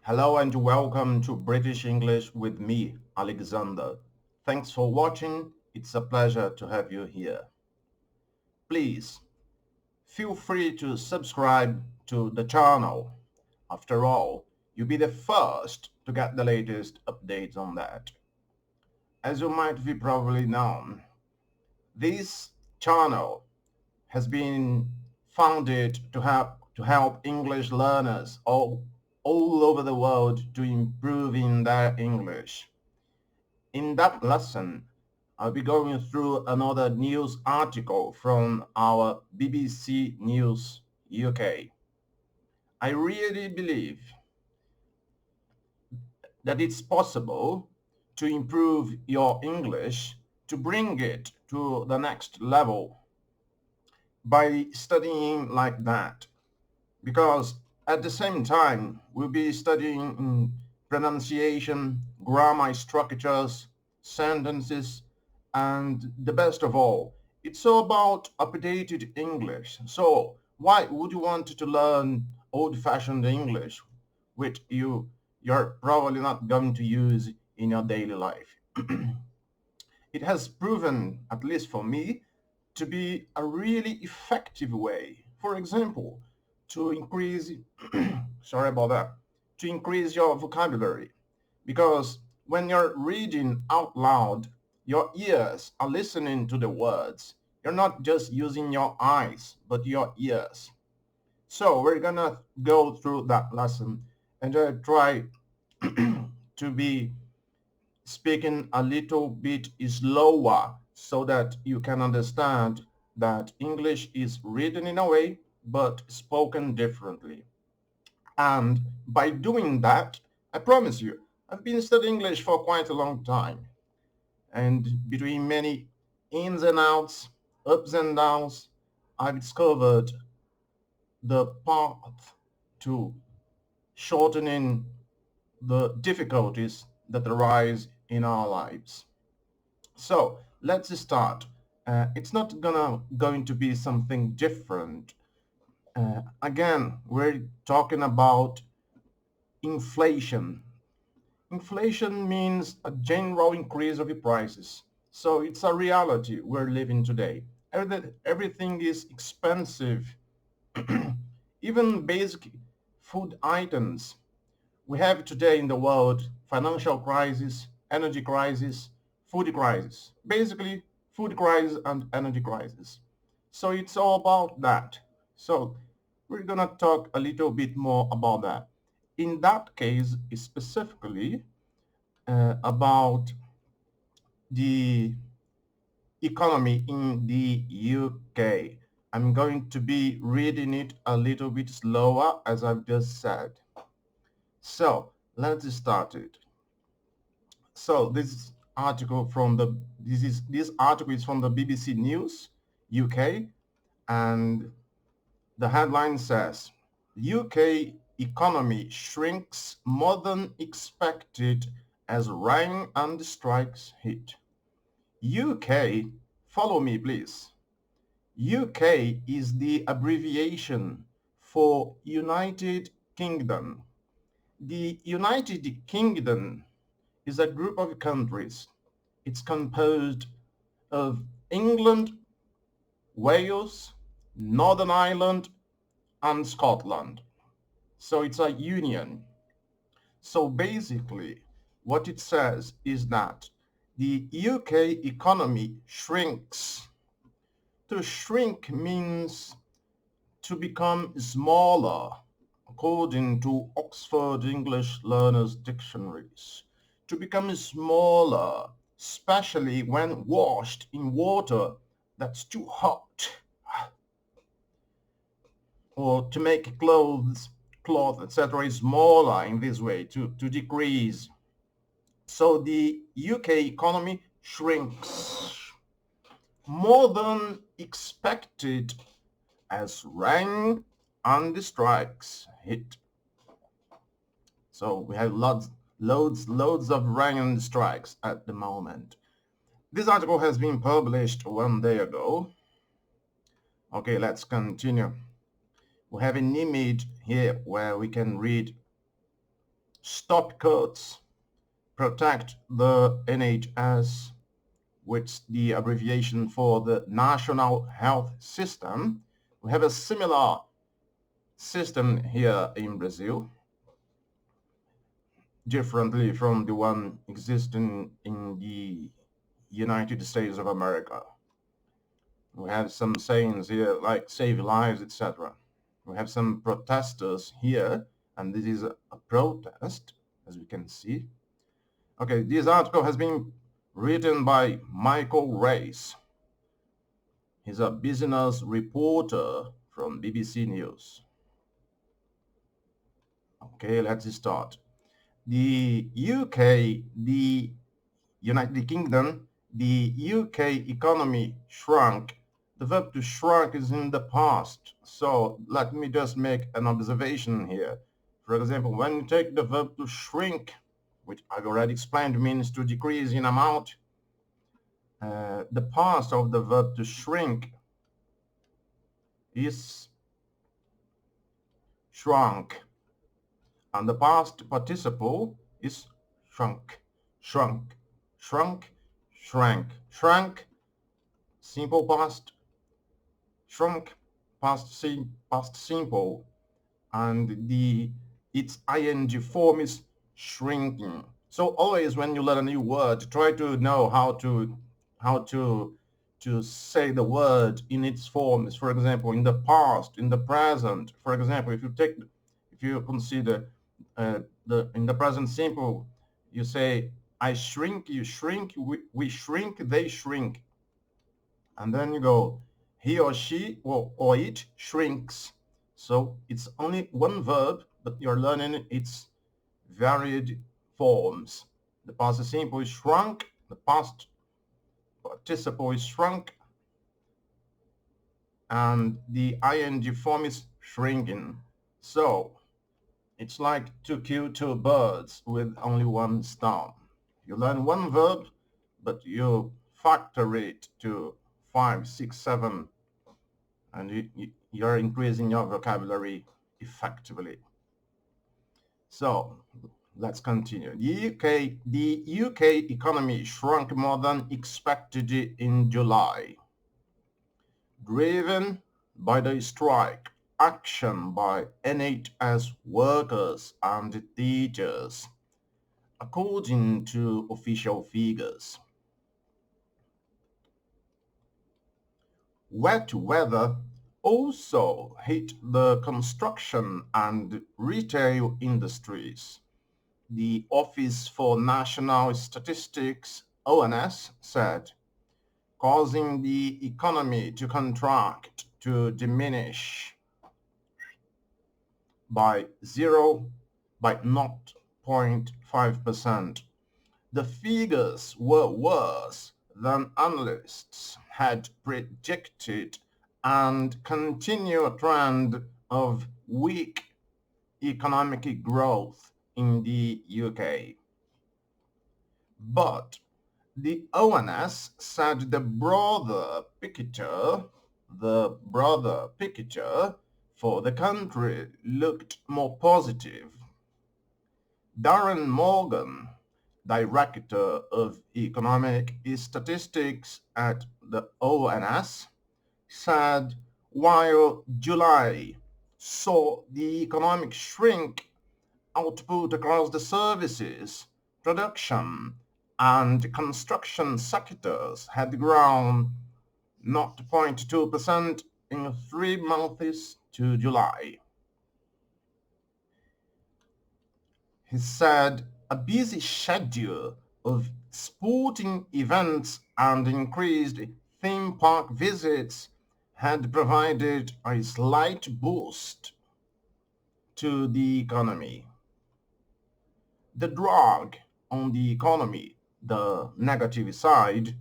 Hello and welcome to British English with me, Alexandre. Thanks for watching. It's a pleasure to have you here. Please feel free to subscribe to the channel. After all, you'll be the first to get the latest updates on that. As you might be probably known, this channel has been founded to help English learners all over the world to improve in their English. In that lesson, I'll be going through another news article from our BBC News UK. I really believe that it's possible to improve your English, to bring it to the next level by studying like that. Because at the same time, we'll be studying pronunciation, grammar structures, sentences, and the best of all, it's all about updated English. So why would you want to learn old-fashioned English, which you're probably not going to use in your daily life? It has proven, at least for me, to be a really effective way. For example, to increase, sorry about that, to increase your vocabulary. Because when you're reading out loud, your ears are listening to the words. You're not just using your eyes, but your ears. So we're gonna go through that lesson and try to be speaking a little bit slower so that you can understand that English is written in a way but spoken differently. And by doing that, I promise you, I've been studying English for quite a long time. And between many ins and outs, ups and downs, I've discovered the path to shortening the difficulties that arise in our lives. So let's start. It's not going to be something different. Again, we're talking about inflation. Inflation means a general increase of the prices. So it's a reality we're living today. Everything is expensive. Even basic food items. We have today in the world financial crisis, energy crisis, food crisis. Basically, food crisis and energy crisis. So it's all about that. So we're going to talk a little bit more about that. In that case, specifically about the economy in the UK. I'm going to be reading it a little bit slower, as I've just said. So let's start it. So this article is from the BBC News UK, and the headline says UK economy shrinks more than expected as rain and strikes hit. UK, follow me please. UK is the abbreviation for United Kingdom. The United Kingdom is a group of countries. It's composed of England, Wales, Northern Ireland, and Scotland. So it's a union. So basically, what it says is that the UK economy shrinks. To shrink means to become smaller, according to Oxford English Learners Dictionaries. To become smaller, especially when washed in water that's too hot, or to make cloth, etc., smaller in this way, to decrease. So the UK economy shrinks more than expected as rain and strikes hit. So we have loads of rain and strikes at the moment. This article has been published 1 day ago. Okay, let's continue. We have an image here where we can read stop cuts, protect the NHS, which the abbreviation for the National Health System. We have a similar system here in Brazil, differently from the one existing in the United States of America. We have some sayings here like save lives, etc. We have some protesters here, and this is a protest, as we can see. Okay, this article has been written by Michael Race. He's a business reporter from BBC News. Okay, let's start. The UK, the United Kingdom, the UK economy shrunk. The verb to shrunk is in the past. So let me just make an observation here. For example, when you take the verb to shrink, which I've already explained means to decrease in amount, the past of the verb to shrink is shrunk, and the past participle is shrunk, shrunk, shrunk, shrank, shrank, simple past, shrunk, past simple, and its ing form is shrinking. So always when you learn a new word, try to know how to say the word in its forms. For example, in the past, in the present. For example, if you consider the in the present simple, you say I shrink, you shrink, we shrink, they shrink, and then you go he or she or it shrinks. So it's only one verb, but you're learning its varied forms. The past simple is shrunk, the past participle is shrunk, and the ing form is shrinking. So it's like to kill two birds with only one stone. You learn one verb, but you factor it to 5, 6, 7, and you're increasing your vocabulary effectively. So let's continue. The UK economy shrunk more than expected in July, driven by the strike action by NHS workers and teachers, according to official figures. Wet weather also hit the construction and retail industries. The Office for National Statistics, ONS, said, causing the economy to contract, to diminish by 0.5%. The figures were worse than analysts had predicted and continue a trend of weak economic growth in the UK. But the ONS said the broader picture for the country looked more positive. Darren Morgan, Director of Economic Statistics at the ONS, said while July saw the economic shrink, output across the services, production, and construction sectors had grown 0.2% in 3 months to July. He said a busy schedule of sporting events and increased theme park visits had provided a slight boost to the economy. The drag on the economy, the negative side,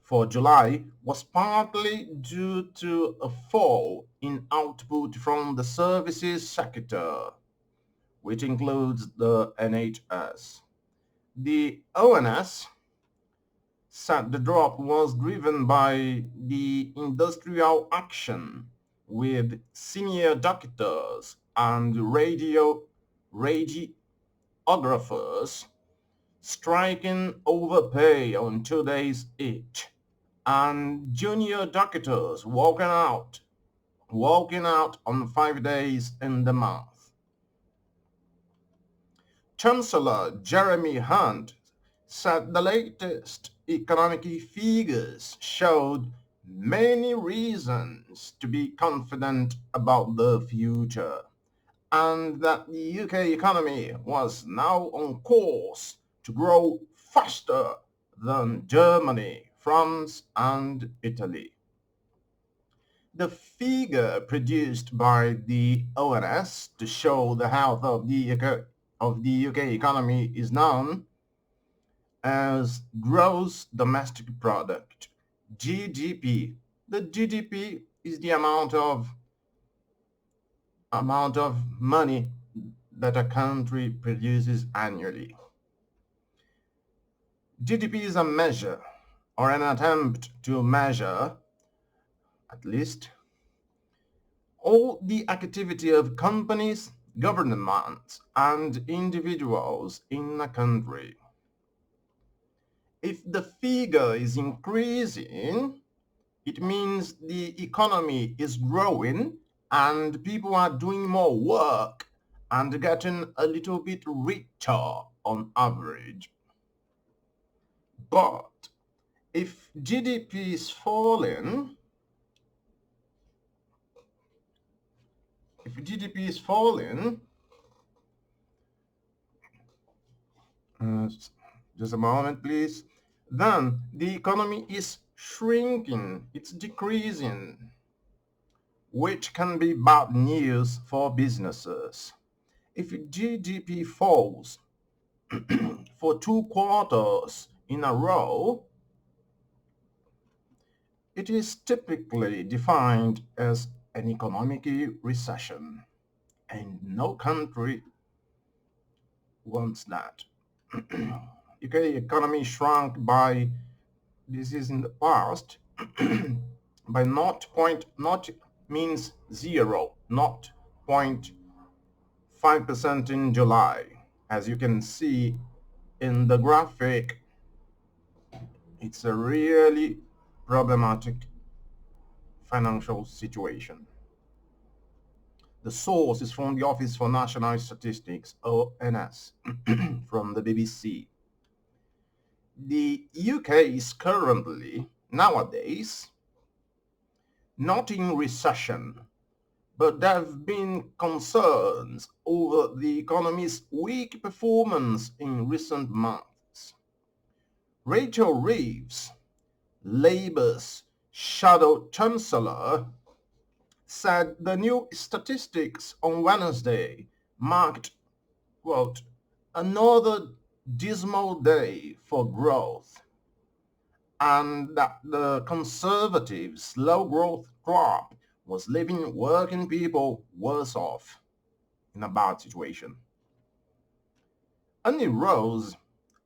for July was partly due to a fall in output from the services sector, which includes the NHS. The ONS said the drop was driven by the industrial action, with senior doctors and radi stenographers striking overpay on 2 days each, and junior doctors walking out on 5 days in the month. Chancellor Jeremy Hunt said the latest economic figures showed many reasons to be confident about the future, and that the UK economy was now on course to grow faster than Germany, France, and Italy. The figure produced by the ONS to show the health of the UK economy is known as gross domestic product, GDP. The GDP is the amount of money that a country produces annually. GDP is a measure or an attempt to measure, at least, all the activity of companies, governments, and individuals in a country. If the figure is increasing, it means the economy is growing and people are doing more work and getting a little bit richer on average. But if GDP is falling, if GDP is falling, uh, just a moment please, then the economy is shrinking, it's decreasing, which can be bad news for businesses. If GDP falls for 2 quarters in a row, it is typically defined as an economic recession, and no country wants that. UK economy shrunk by, this is in the past, by not means zero, not 0.5% in July. As you can see in the graphic, it's a really problematic financial situation. The source is from the Office for National Statistics, ONS, from the BBC. The UK is currently, nowadays, not in recession, but there have been concerns over the economy's weak performance in recent months. Rachel Reeves, Labour's shadow chancellor, said the new statistics on Wednesday marked, quote, another dismal day for growth, and that the Conservatives' slow growth crop was leaving working people worse off in a bad situation. Annie Rose,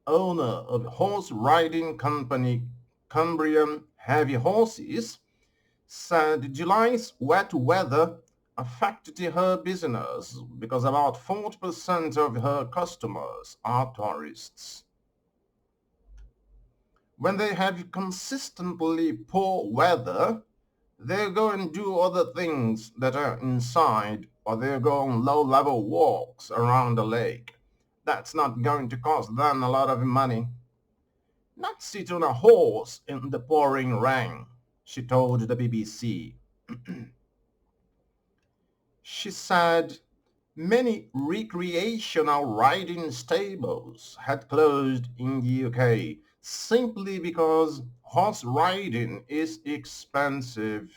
owner of horse riding company Cumbrian Heavy Horses, said July's wet weather affected her business because about 40% of her customers are tourists. When they have consistently poor weather, they go and do other things that are inside, or they go on low-level walks around the lake. That's not going to cost them a lot of money. Not sit on a horse in the pouring rain, she told the BBC. She said many recreational riding stables had closed in the UK simply because horse riding is expensive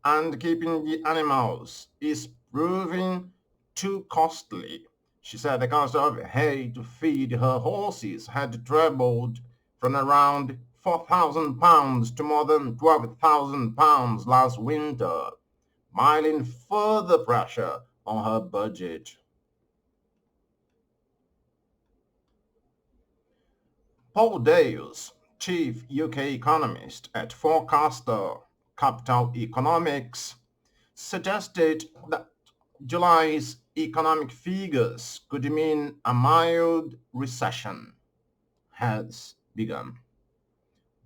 and keeping the animals is proving too costly. She said the cost of hay to feed her horses had trebled from around £4,000 to more than £12,000 last winter, piling further pressure on her budget. Paul Dales, chief UK economist at forecaster Capital Economics, suggested that July's economic figures could mean a mild recession has begun.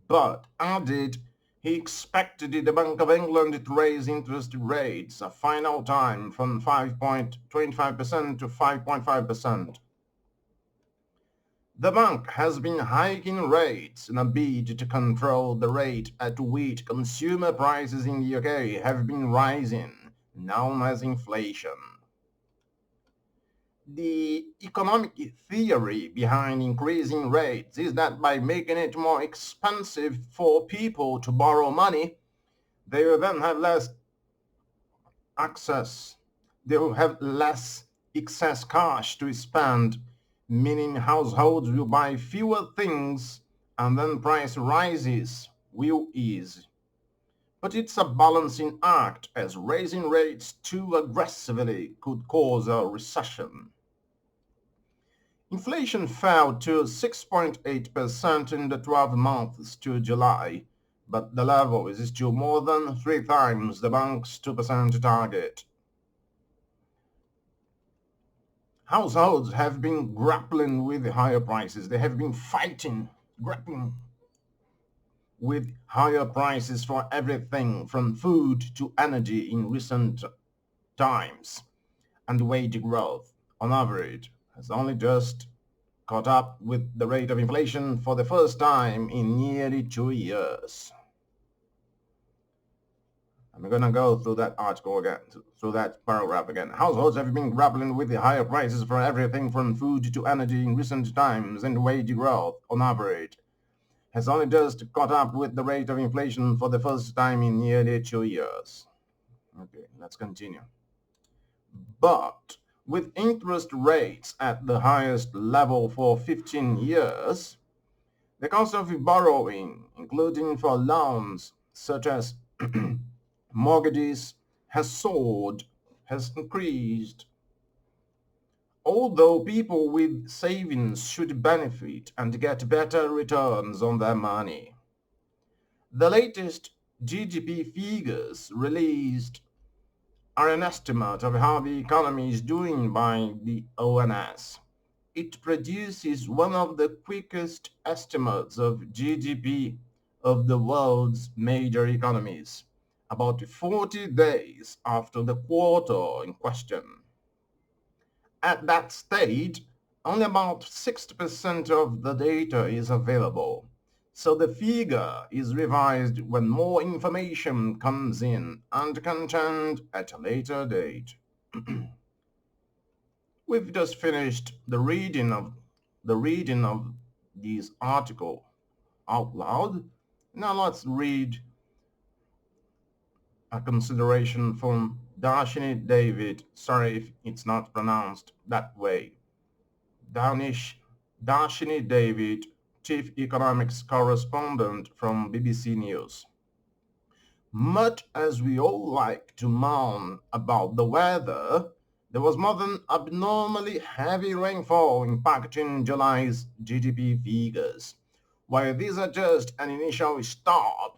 But added he expected the Bank of England to raise interest rates a final time from 5.25% to 5.5%. The bank has been hiking rates in a bid to control the rate at which consumer prices in the UK have been rising, known as inflation. The economic theory behind increasing rates is that by making it more expensive for people to borrow money, they will then have less access. They will have less excess cash to spend, meaning households will buy fewer things and then price rises will ease. But it's a balancing act as raising rates too aggressively could cause a recession. Inflation fell to 6.8% in the 12 months to July, but the level is still more than three times the bank's 2% target. Households have been grappling with higher prices. They have been grappling with higher prices for everything from food to energy in recent times, and wage growth, on average, has only just caught up with the rate of inflation for the first time in nearly 2 years. I'm going to go through that article again, through that paragraph again. Households have been grappling with the higher prices for everything from food to energy in recent times, and wage growth, on average, has only just caught up with the rate of inflation for the first time in nearly 2 years. Okay, let's continue. But with interest rates at the highest level for 15 years, the cost of borrowing, including for loans such as mortgages, has soared, has increased. Although people with savings should benefit and get better returns on their money. The latest GDP figures released are an estimate of how the economy is doing by the ONS. It produces one of the quickest estimates of GDP of the world's major economies, about 40 days after the quarter in question. At that stage, only about 60% of the data is available, so the figure is revised when more information comes in and can change at a later date. We've just finished the reading of this article out loud. Now let's read a consideration from Darshini David. Sorry if it's not pronounced that way. Darshini David, Chief Economics Correspondent from BBC News. Much as we all like to moan about the weather, there was more than abnormally heavy rainfall impacting July's GDP figures. While these are just an initial start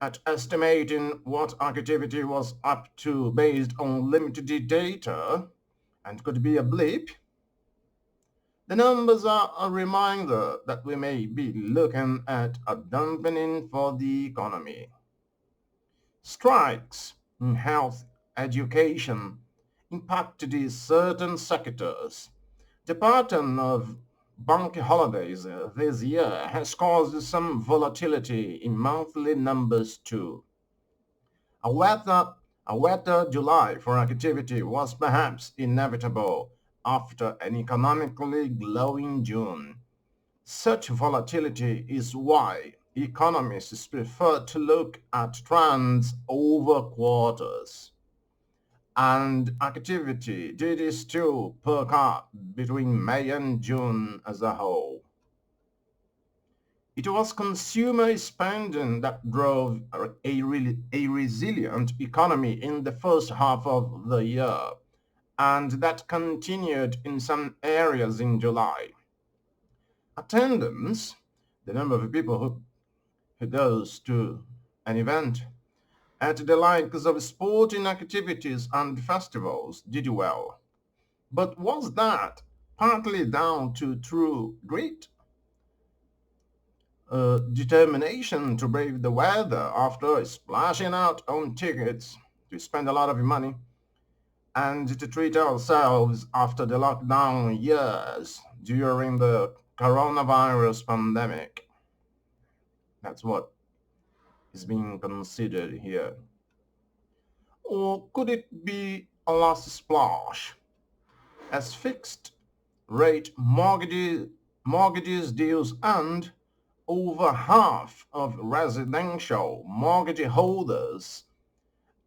at estimating what activity was up to based on limited data and could be a blip, the numbers are a reminder that we may be looking at a dampening for the economy. Strikes in health, education impacted certain sectors. The pattern of bank holidays this year has caused some volatility in monthly numbers too. A wetter, a wetter July for activity was perhaps inevitable after an economically glowing June. Such volatility is why economists prefer to look at trends over quarters. And activity did still perk up between May and June as a whole. It was consumer spending that drove a resilient economy in the first half of the year, and that continued in some areas in July. Attendance, the number of people who goes to an event, At the likes of sporting activities and festivals did well. But was that partly down to true grit? Determination to brave the weather after splashing out on tickets to spend a lot of money and to treat ourselves after the lockdown years during the coronavirus pandemic. That's what is being considered here. Or could it be a last splash as fixed rate mortgages deals and over half of residential mortgage holders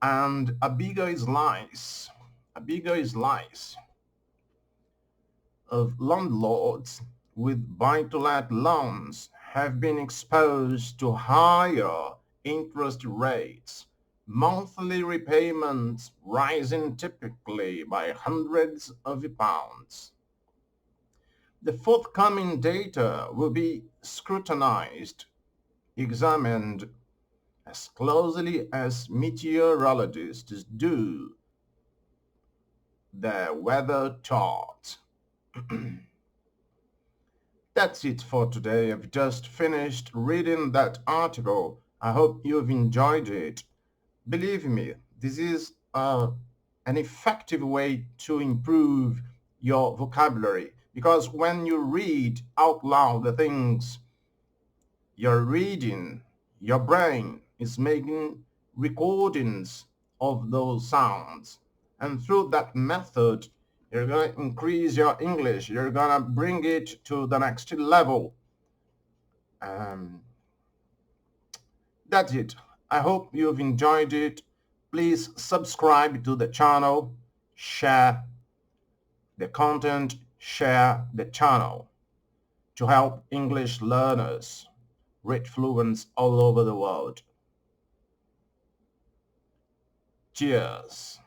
and a bigger slice of landlords with buy-to-let loans have been exposed to higher interest rates, monthly repayments rising typically by hundreds of pounds. The forthcoming data will be scrutinized, examined as closely as meteorologists do their weather charts. That's it for today. I've just finished reading that article. I hope you've enjoyed it. Believe me, this is an effective way to improve your vocabulary because when you read out loud the things you're reading, your brain is making recordings of those sounds. And through that method, you're going to increase your English. You're going to bring it to the next level. Um, that's it. I hope you've enjoyed it. Please subscribe to the channel, share the content, share the channel to help English learners reach fluents all over the world. Cheers.